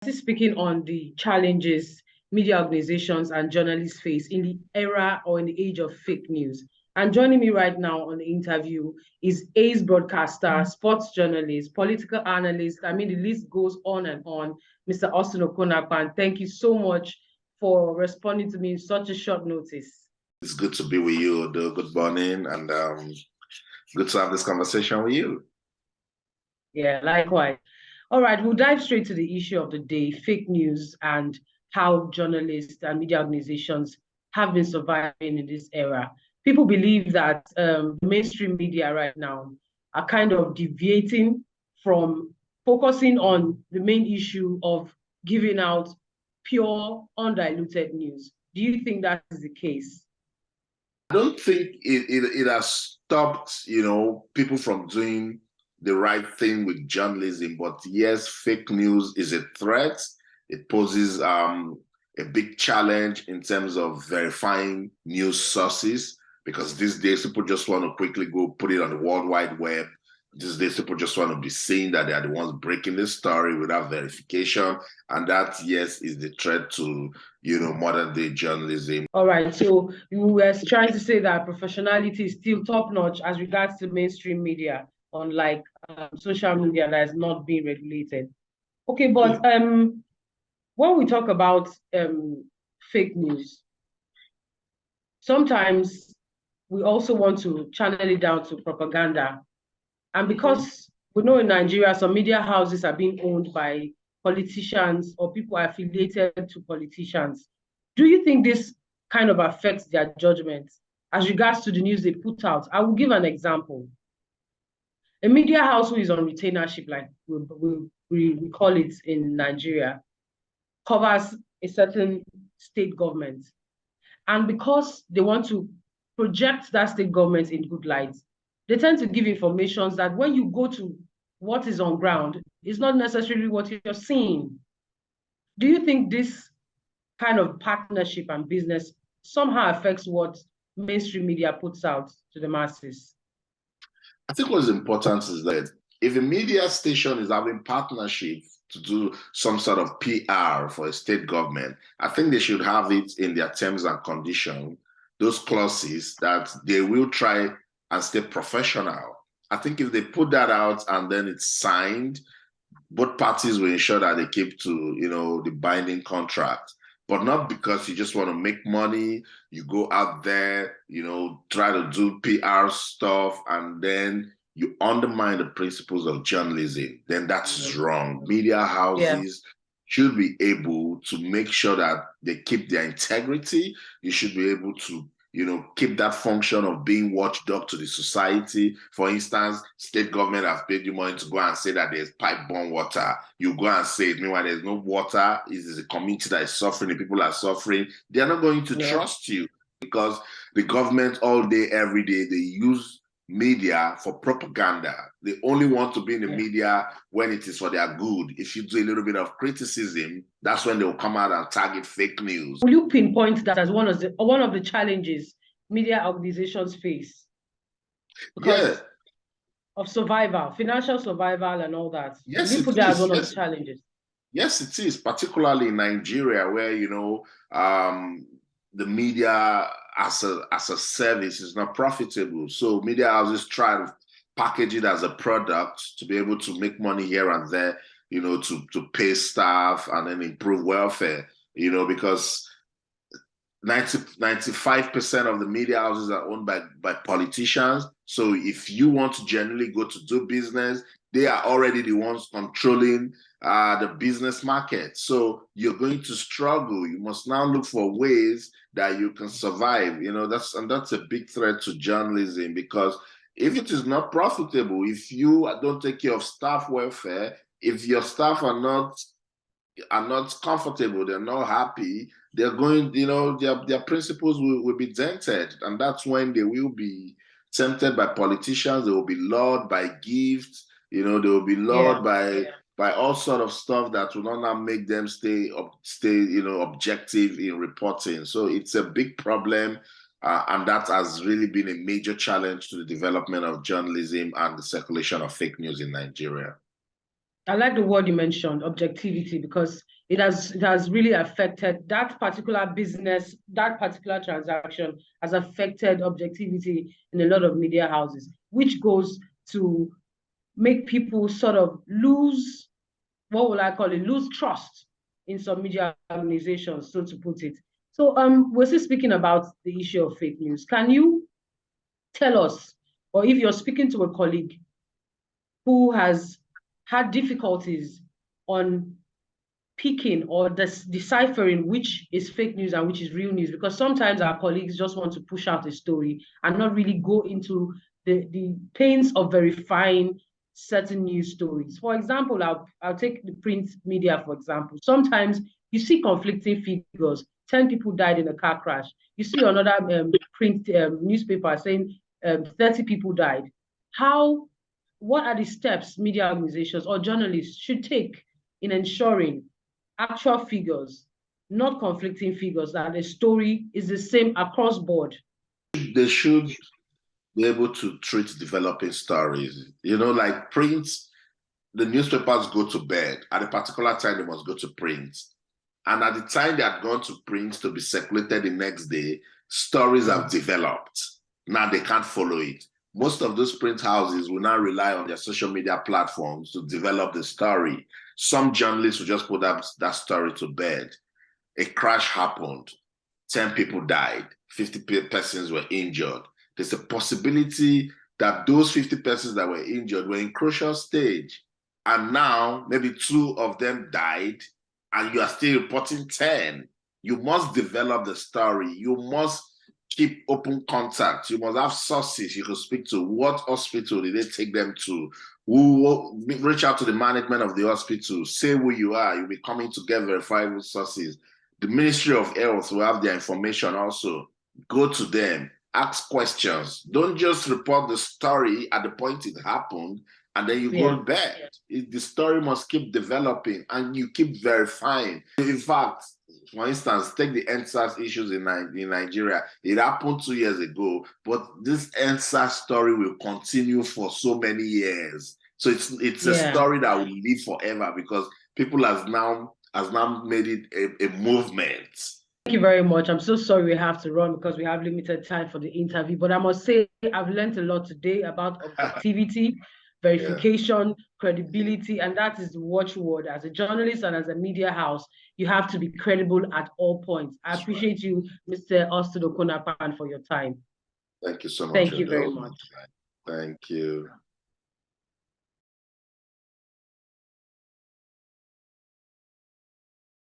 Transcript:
Still speaking on the challenges media organizations and journalists face in the era or in the age of fake news. And joining me right now on the interview is ace broadcaster, sports journalist, political analyst. I mean, the list goes on and on. Mr. Austin Okon. Thank you so much for responding to me in such a short notice. It's good to be with you, Odo. Good morning, and good to have this conversation with you. Yeah, likewise. All right, we'll dive straight to the issue of the day, fake news and how journalists and media organizations have been surviving in this era. People believe that the mainstream media right now are kind of deviating from focusing on the main issue of giving out pure, undiluted news. Do you think that is the case? I don't think it has stopped, people from doing the right thing with journalism. But yes, fake news is a threat. It poses a big challenge in terms of verifying news sources, because these days people just want to quickly go put it on the World Wide Web. These days people just want to be saying that they are the ones breaking the story without verification. And that, yes, is the threat to, modern day journalism. All right, so you were trying to say that professionality is still top notch as regards to mainstream media, unlike social media that is not being regulated. Okay, but when we talk about fake news, sometimes we also want to channel it down to propaganda. And because we know in Nigeria, some media houses are being owned by politicians or people affiliated to politicians. Do you think this kind of affects their judgment as regards to the news they put out? I will give an example. A media house who is on retainership, like we call it in Nigeria, covers a certain state government. And because they want to project that state government in good light, they tend to give information that when you go to what is on ground, it's not necessarily what you're seeing. Do you think this kind of partnership and business somehow affects what mainstream media puts out to the masses? I think what's important is that if a media station is having partnership to do some sort of PR for a state government, I think they should have it in their terms and conditions, those clauses that they will try and stay professional. I think if they put that out and then it's signed, both parties will ensure that they keep to, the binding contract. But not because you just want to make money, you go out there, try to do PR stuff, and then you undermine the principles of journalism. Then that's wrong. Media houses should be able to make sure that they keep their integrity. You should be able to keep that function of being watchdog to the society. For instance, state government has paid you money to go and say that there's pipe-borne water. You go and say it. Meanwhile, there's no water. It is a community that is suffering. The people are suffering. They're not going to trust you, because the government all day, every day, they use media for propaganda. They only want to be in the media when it is for their good. If you do a little bit of criticism, that's when they'll come out and target fake news. Will you pinpoint that as one of the challenges media organizations face? Because of survival, financial survival and all that. Yes, Will you put that as one of the challenges? Yes, it is, particularly in Nigeria, where the media as a service is not profitable. So media houses try to package it as a product to be able to make money here and there, to pay staff and then improve welfare, because 95% of the media houses are owned by politicians. So if you want to genuinely go to do business, they are already the ones controlling the business market. So you're going to struggle. You must now look for ways that you can survive. That's a big threat to journalism, because if it is not profitable, if you don't take care of staff welfare, if your staff are not comfortable, they're not happy, they're going, their principles will be dented. And that's when they will be tempted by politicians. They will be lured by gifts. They will be lured by all sort of stuff that will not make them stay objective in reporting. So it's a big problem, and that has really been a major challenge to the development of journalism and the circulation of fake news in Nigeria. I like the word you mentioned, objectivity, because it has really affected that particular business, that particular transaction has affected objectivity in a lot of media houses, which goes to make people sort of lose, what will I call it, lose trust in some media organizations, so to put it. So we're still speaking about the issue of fake news. Can you tell us, or if you're speaking to a colleague who has had difficulties on picking or deciphering which is fake news and which is real news, because sometimes our colleagues just want to push out a story and not really go into the pains of verifying certain news stories. For example, I'll take the print media, for example. Sometimes you see conflicting figures. 10 people died in a car crash. You see another print newspaper saying 30 people died. What are the steps media organizations or journalists should take in ensuring actual figures, not conflicting figures, that the story is the same across board? They should be able to treat developing stories. You know, like print, the newspapers go to bed. At a particular time, they must go to print. And at the time they had gone to print to be circulated the next day, stories have developed. Now they can't follow it. Most of those print houses will now rely on their social media platforms to develop the story. Some journalists will just put that story to bed. A crash happened, 10 people died, 50 persons were injured. There's a possibility that those 50 persons that were injured were in crucial stage. And now maybe 2 of them died and you are still reporting 10. You must develop the story. You must keep open contact. You must have sources you can speak to. What hospital did they take them to? Who reach out to the management of the hospital, say who you are. You'll be coming to get verifiable sources. The Ministry of Health will have their information also. Go to them, ask questions. Don't just report the story at the point it happened and then you go to bed. The story must keep developing and you keep verifying. In fact, for instance, take the EndSARS issues in Nigeria. It happened 2 years ago, but this EndSARS story will continue for so many years. So it's a story that will live forever because people has now made it a movement. Thank you very much. I'm so sorry we have to run because we have limited time for the interview, but I must say I've learned a lot today about objectivity, verification, credibility, and that is the watchword. As a journalist and as a media house, you have to be credible at all points. I appreciate you, Mr. Austin Okon, for your time. Thank you so much. Thank you very much. Thank you.